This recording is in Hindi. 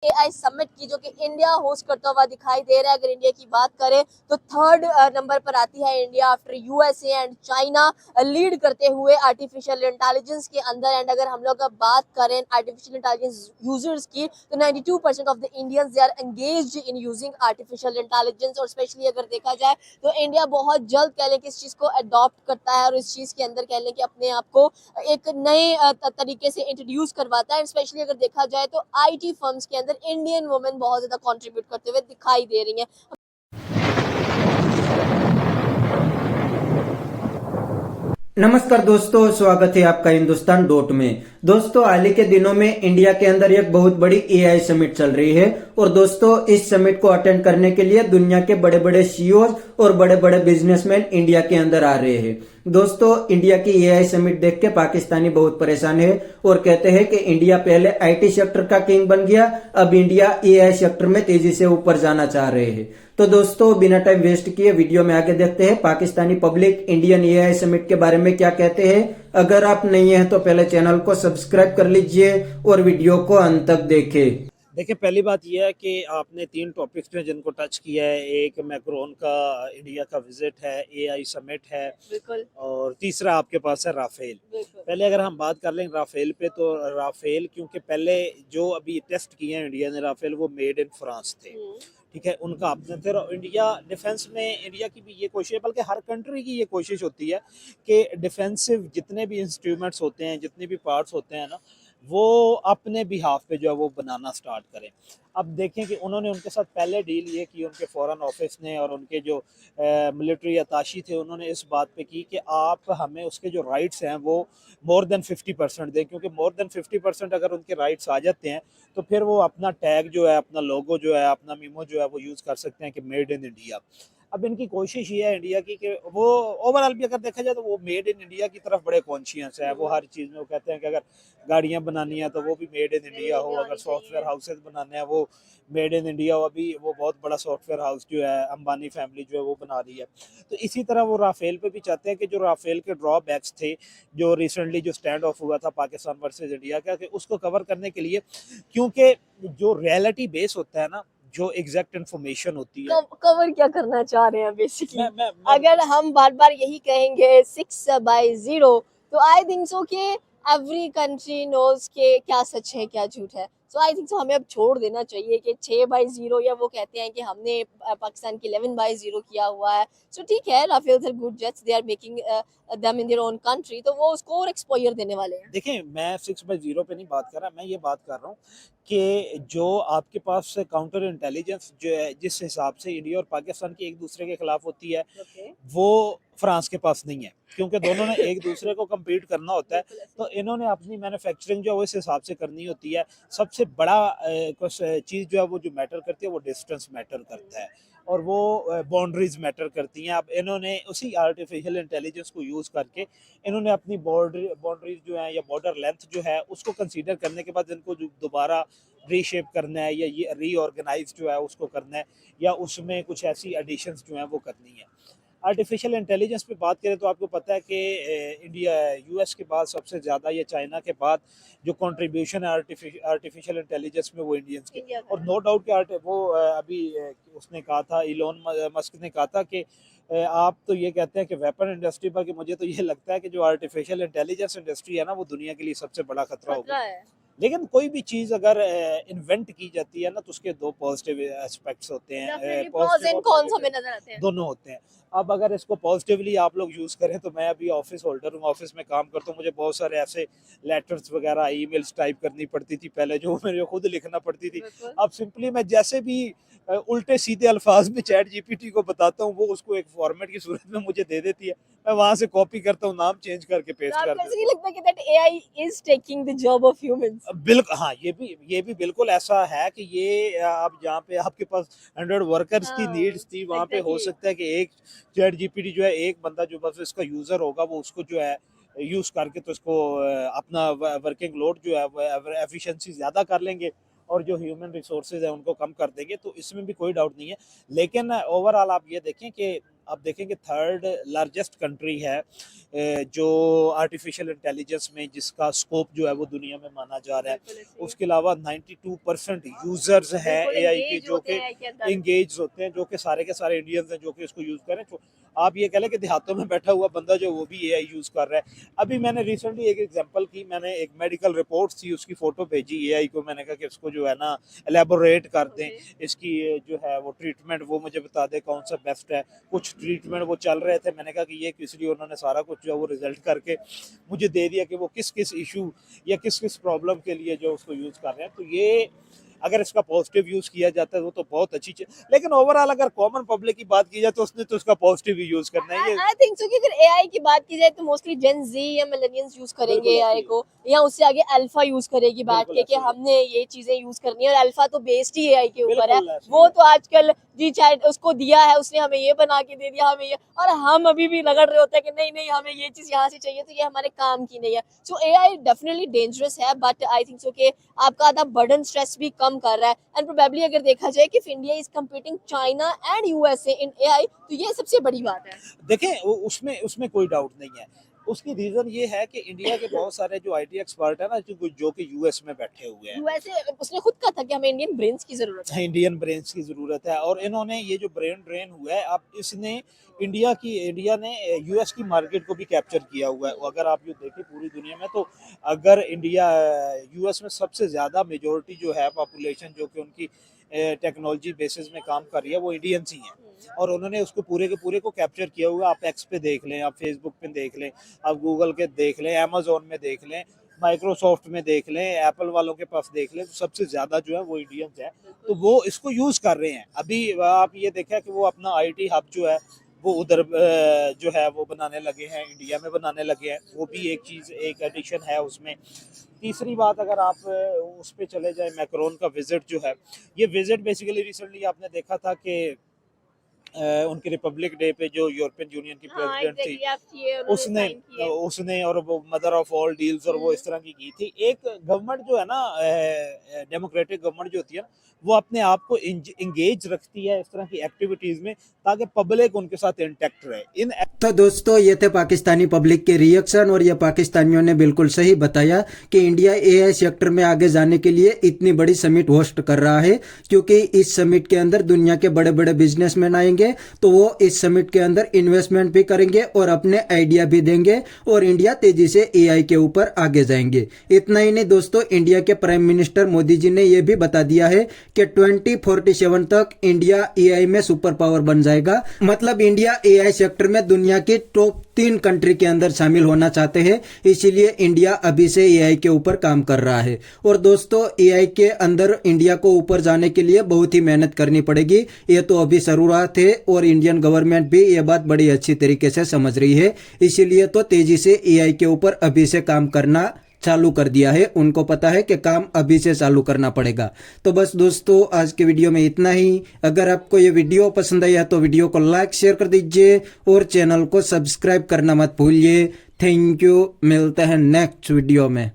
एआई समिट की, जो कि इंडिया होस्ट करता हुआ दिखाई दे रहा है। अगर इंडिया की बात करें तो थर्ड नंबर पर आती है India after USA and China, lead करते हुए आर्टिफिशियल इंटेलिजेंस के अंदर। एंड अगर हम लोग बात करें आर्टिफिशियल इंटेलिजेंस यूजर्स की, तो 92% of the Indians they are engaged in using artificial intelligence. और स्पेशली अगर देखा जाए तो इंडिया बहुत जल्द कह लें कि इस चीज को अडॉप्ट करता है और इस चीज के अंदर कह लें कि अपने आप को एक नए तरीके से इंट्रोड्यूस करवाता है। स्पेशली अगर देखा जाए तो आईटी फर्म्स के अंदर इंडियन वुमेन बहुत ज्यादा कंट्रीब्यूट करते हुए दिखाई दे रही हैं। नमस्कार दोस्तों, स्वागत है आपका हिंदुस्तान डॉट में। दोस्तों, हाल ही के दिनों में इंडिया के अंदर एक बहुत बड़ी एआई समिट चल रही है और दोस्तों इस समिट को अटेंड करने के लिए दुनिया के बड़े बड़े सीईओ और बड़े बड़े बिजनेसमैन इंडिया के अंदर आ रहे हैं। दोस्तों, इंडिया की एआई समिट देख के पाकिस्तानी बहुत परेशान है और कहते हैं कि इंडिया पहले आईटी सेक्टर का किंग बन गया, अब इंडिया एआई सेक्टर में तेजी से ऊपर जाना चाह रहे हैं। तो दोस्तों, बिना टाइम वेस्ट किए वीडियो में आगे देखते हैं Pakistani public Indian AI summit के बारे में क्या कहते हैं। अगर आप नहीं हैं तो पहले चैनल को सब्सक्राइब कर लीजिए और वीडियो को अंत तक देखें। देखिए, पहली बात यह है कि आपने 3 टॉपिक्स में जिनको टच किया है। एक मैक्रोन का इंडिया का विजिट है, एआई समिट है, बिल्कुल, और तीसरा आपके पास है राफेल। बिल्कुल। पहले अगर हम बात कर लें राफेल पे, तो राफेल क्योंकि पहले जो अभी टेस्ट किए हैं इंडिया ने राफेल, वो मेड इन फ्रांस थे। ठीक है, उनका अपने थे। और इंडिया डिफेंस में इंडिया की भी ये कोशिश है, बल्कि हर कंट्री की ये कोशिश होती है कि डिफेंसिव जितने भी इंस्ट्रूमेंट्स होते हैं, जितने भी पार्ट्स होते हैं ना, वो अपने बिहाफ पे जो है वो बनाना स्टार्ट करें। अब देखें कि उन्होंने उनके साथ पहले डील ये की, उनके फॉरेन ऑफिस ने और उनके जो मिलिट्री अताशी थे, उन्होंने इस बात पे की कि आप हमें उसके जो राइट्स हैं वो मोर देन 50% दें, क्योंकि मोर देन 50% अगर उनके राइट्स आ जाते हैं तो फिर वो अपना टैग जो है, अपना लोगो जो है, अपना मीमो जो है वो यूज़ कर सकते हैं कि मेड इन इंडिया। अब इनकी कोशिश ये है इंडिया की कि वो ओवरऑल भी अगर देखा जाए तो वो मेड इन इंडिया की तरफ बड़े कॉन्शियस है। वो हर चीज़ में वो कहते हैं कि अगर गाड़ियाँ बनानी है तो वो भी मेड इन इंडिया हो, अगर सॉफ्टवेयर हाउसेज बनाने हैं वो मेड इन इंडिया हो। अभी वो बहुत बड़ा सॉफ्टवेयर हाउस जो है अंबानी फैमिली जो है वो बना रही है। तो इसी तरह वो राफेल पे भी चाहते हैं कि जो राफेल के ड्रॉबैक्स थे, जो रिसेंटली जो स्टैंड ऑफ हुआ था पाकिस्तान वर्सेज इंडिया का, कि उसको कवर करने के लिए, क्योंकि जो रियलिटी बेस होता है ना, जो एग्जैक्ट इन्फॉर्मेशन होती है। कवर क्या करना चाह रहे हैं बेसिकली? मैं अगर हम बार बार यही कहेंगे 6/0, तो आई थिंक सो कि एवरी कंट्री नोज के क्या सच है क्या झूठ है। सो आई थिंक सो हमें अब छोड़ देना चाहिए कि 6/0, या वो कहते हैं कि हमने पाकिस्तान की 11/0 किया हुआ है। सो ठीक है, Rafale are good jets, they are making them in their own country, तो वो उसको और एक्सपोजर देने वाले हैं। देखिए, मैं 6/0 पे नहीं बात कर रहा, मैं ये बात कर रहा हूँ कि जो आपके पास काउंटर इंटेलिजेंस जो है, जिस हिसाब से इंडिया और पाकिस्तान की एक दूसरे के खिलाफ होती है, ओके, वो फ्रांस के पास नहीं है, क्योंकि दोनों ने एक दूसरे को कम्पीट करना होता है। तो इन्होंने अपनी मैन्युफैक्चरिंग जो है वो इस हिसाब से करनी होती है। सबसे बड़ा कुछ चीज़ जो है वो जो मैटर करती है वो डिस्टेंस मैटर करता है, और वो बाउंड्रीज मैटर करती हैं। अब इन्होंने उसी आर्टिफिशियल इंटेलिजेंस को यूज़ करके इन्होंने अपनी बाउंड्रीज जो है या बॉर्डर लेंथ जो है उसको कंसीडर करने के बाद इनको जो दोबारा रीशेप करना है या ये रीऑर्गेनाइज जो है उसको करना है, या उसमें कुछ ऐसी एडिशंस जो हैं वो करनी है। आर्टिफिशियल इंटेलिजेंस पे बात करें तो आपको पता है कि इंडिया यूएस के बाद सबसे ज़्यादा, या चाइना के बाद, जो कंट्रीब्यूशन है आर्टिफिशियल इंटेलिजेंस में वो इंडियंस के। इंडिया का और है। नो डाउट कि वो अभी उसने कहा था, इलोन मस्क ने कहा था कि आप तो ये कहते हैं कि वेपन इंडस्ट्री पर, कि मुझे तो ये लगता है कि जो आर्टिफिशियल इंटेलिजेंस इंडस्ट्री है ना, वो दुनिया के लिए सबसे बड़ा खतरा होगी। खतरा है। लेकिन कोई भी चीज़ अगर इन्वेंट की जाती है ना, तो उसके 2 पॉजिटिव एस्पेक्ट्स होते हैं, डेफिनेटली प्रोस पॉजिटिव एंड और कॉन्स हमें नेगेटिव, नजर आते हैं। दोनों होते हैं। अब अगर इसको पॉजिटिवली आप लोग यूज़ करें, तो मैं अभी ऑफिस होल्डर हूँ, ऑफिस में काम करता हूँ, मुझे बहुत सारे ऐसे लेटर्स वगैरह, ईमेल्स टाइप करनी पड़ती थी पहले, जो मेरे खुद लिखना पड़ती थी। बिल्कुल। अब सिंपली मैं जैसे भी उल्टे सीधे अल्फाज में चैट जीपीटी को बताता हूँ, वो उसको एक फॉर्मेट की सूरत में मुझे दे देती है। मैं वहाँ से कॉपी करता हूँ, नाम चेंज करके तो पेस्ट कर आपको ऐसा देता नहीं हूँ। लगता कि that AI is taking the job of humans? बिल्कुल, हाँ, ये भी बिल्कुल ऐसा है कि ये आप जहाँ पे आपके पास 100 वर्कर्स की हाँ, नीड्स थी, वहाँ पे हो एग्जैक्टली। सकता है कि एक चैट जीपीटी जो है, एक बंदा जो बस इसका यूज़र होगा, वो उसको जो है यूज़ करके तो इसको अपना वर्किंग लोड जो है वो एफिशिएंसी ज़्यादा कर लेंगे, और जो ह्यूमन रिसोर्सेज है उनको कम कर देंगे। तो इसमें भी कोई डाउट नहीं है। लेकिन ओवरऑल आप ये देखें कि आप देखेंगे थर्ड लार्जेस्ट कंट्री है जो आर्टिफिशियल इंटेलिजेंस में जिसका स्कोप जो है वो दुनिया में माना जा रहा है। उसके अलावा 92% यूजर्स हैं एआई के जो कि इंगेज होते हैं, जो कि सारे के सारे इंडियंस हैं जो कि इसको यूज करें। तो आप ये कह लें कि देहातों में बैठा हुआ बंदा जो वो भी एआई यूज कर रहा है। अभी मैंने रिसेंटली एक एग्जांपल की, मैंने एक मेडिकल रिपोर्ट थी उसकी फोटो भेजी एआई को, मैंने कहा कि इसको जो है ना एलेबोरेट कर दें, इसकी जो है वो ट्रीटमेंट वो मुझे बता दे कौन सा बेस्ट है। कुछ ट्रीटमेंट वो चल रहे थे, मैंने कहा कि ये किस लिए, उन्होंने सारा कुछ जो है वो रिजल्ट करके मुझे दे दिया कि वो किस किस इशू या किस किस प्रॉब्लम के लिए जो उसको यूज कर रहे हैं। तो ये अगर इसका पॉजिटिव यूज किया जाता है वो तो बहुत अच्छी चीज, लेकिन ओवरऑल अगर कॉमन पब्लिक की बात की जाए तो उसने तो उसका पॉजिटिव ही यूज करना है। आई थिंक सो कि अगर एआई की बात की जाए तो मोस्टली जेन जी या मिलेनियंस यूज करेंगे एआई को, या उससे आगे अल्फा यूज करेगी बैठ के कि हमने ये चीजें यूज करनी है। और अल्फा तो बेस्ड ही एआई के ऊपर है, वो तो आजकल जी चैट उसको दिया है, उसने हमें ये बना के दे दिया, हमें ये, और हम अभी भी रगड़ रहे होते हैं कि नहीं नहीं हमें ये चीज यहाँ से चाहिए, तो ये हमारे काम की नहीं है। सो एआई डेफिनेटली डेंजरस है, बट आई थिंक सो कि आपका आधा बर्डन स्ट्रेस भी कम कर रहा है। एंड प्रोबेबली अगर देखा जाए कि India is competing China and USA in AI, तो ये सबसे बड़ी बात है। देखें उसमें कोई डाउट नहीं है। उसकी रीजन ये है कि इंडिया के बहुत सारे जो आईटी एक्सपर्ट है ना जो कि यूएस में बैठे हुए हैं। यूएसए उसने खुद कहा था कि हमें इंडियन ब्रेन्स की जरूरत है, इंडियन ब्रेन्स की जरूरत है, और इन्होंने ये जो ब्रेन ड्रेन हुआ है अब इसने इंडिया ने यूएस की मार्केट को भी कैप्चर किया हुआ है। अगर आप ये देखें पूरी दुनिया में, तो अगर इंडिया यूएस में सबसे ज़्यादा मेजोरिटी जो है पॉपुलेशन जो कि उनकी टेक्नोलॉजी बेसिस में काम कर रही है वो इंडियंस ही हैं, और उन्होंने उसको पूरे के पूरे को कैप्चर किया हुआ। आप एक्स पे देख लें, आप फेसबुक पे देख लें, आप गूगल के देख लें, अमेजोन में देख लें, माइक्रोसॉफ्ट में देख लें, एप्पल वालों के पास देख लें, तो सबसे ज़्यादा जो है वो इंडियंस है। तो वो इसको यूज़ कर रहे हैं। अभी आप ये देखा कि वो अपना आईटी हब जो है वो उधर जो है वो बनाने लगे हैं, इंडिया में बनाने लगे हैं। वो भी एक चीज़, एक एडिशन है उसमें। तीसरी बात, अगर आप उस पर चले जाए, मैक्रोन का विजिट जो है, ये विजिट बेसिकली रिसेंटली आपने देखा था कि उनके रिपब्लिक डे पे जो यूरोपियन यूनियन की प्रेसिडेंट थी उसने और वो मदर ऑफ ऑल डील्स और वो इस तरह की थी। एक गवर्नमेंट जो है ना, डेमोक्रेटिक गवर्नमेंट जो होती है ना, वो अपने आप को इंगेज रखती है इस तरह की एक्टिविटीज में ताकि पब्लिक उनके साथ इंटैक्ट रहे। तो दोस्तों ये थे पाकिस्तानी पब्लिक के रिएक्शन, और ये पाकिस्तानियों ने बिल्कुल सही बताया कि इंडिया एआई सेक्टर में आगे जाने के लिए इतनी बड़ी समिट होस्ट कर रहा है, क्योंकि इस समिट के अंदर दुनिया के बड़े बड़े बिजनेसमैन आएंगे, तो वो इस समिट के अंदर इन्वेस्टमेंट भी करेंगे और अपने आइडिया भी देंगे, और इंडिया तेजी से एआई के ऊपर आगे जाएंगे। इतना ही नहीं दोस्तों, इंडिया के प्राइम मिनिस्टर मोदी जी ने यह भी बता दिया है कि 2047 तक इंडिया एआई में सुपर पावर बन जाएगा। मतलब इंडिया एआई सेक्टर में दुनिया की टॉप 3 कंट्री के अंदर शामिल होना चाहते हैं, इसीलिए इंडिया अभी से एआई के ऊपर काम कर रहा है। और दोस्तों एआई के अंदर इंडिया को ऊपर जाने के लिए बहुत ही मेहनत करनी पड़ेगी, ये तो अभी शुरुआत है, और इंडियन गवर्नमेंट भी ये बात बड़ी अच्छी तरीके से समझ रही है, इसीलिए तो तेजी से एआई के ऊपर अभी से काम करना चालू कर दिया है। उनको पता है कि काम अभी से चालू करना पड़ेगा। तो बस दोस्तों आज के वीडियो में इतना ही। अगर आपको ये वीडियो पसंद आया तो वीडियो को लाइक शेयर कर दीजिए और चैनल को सब्सक्राइब करना मत भूलिए। थैंक यू, मिलते हैं नेक्स्ट वीडियो में।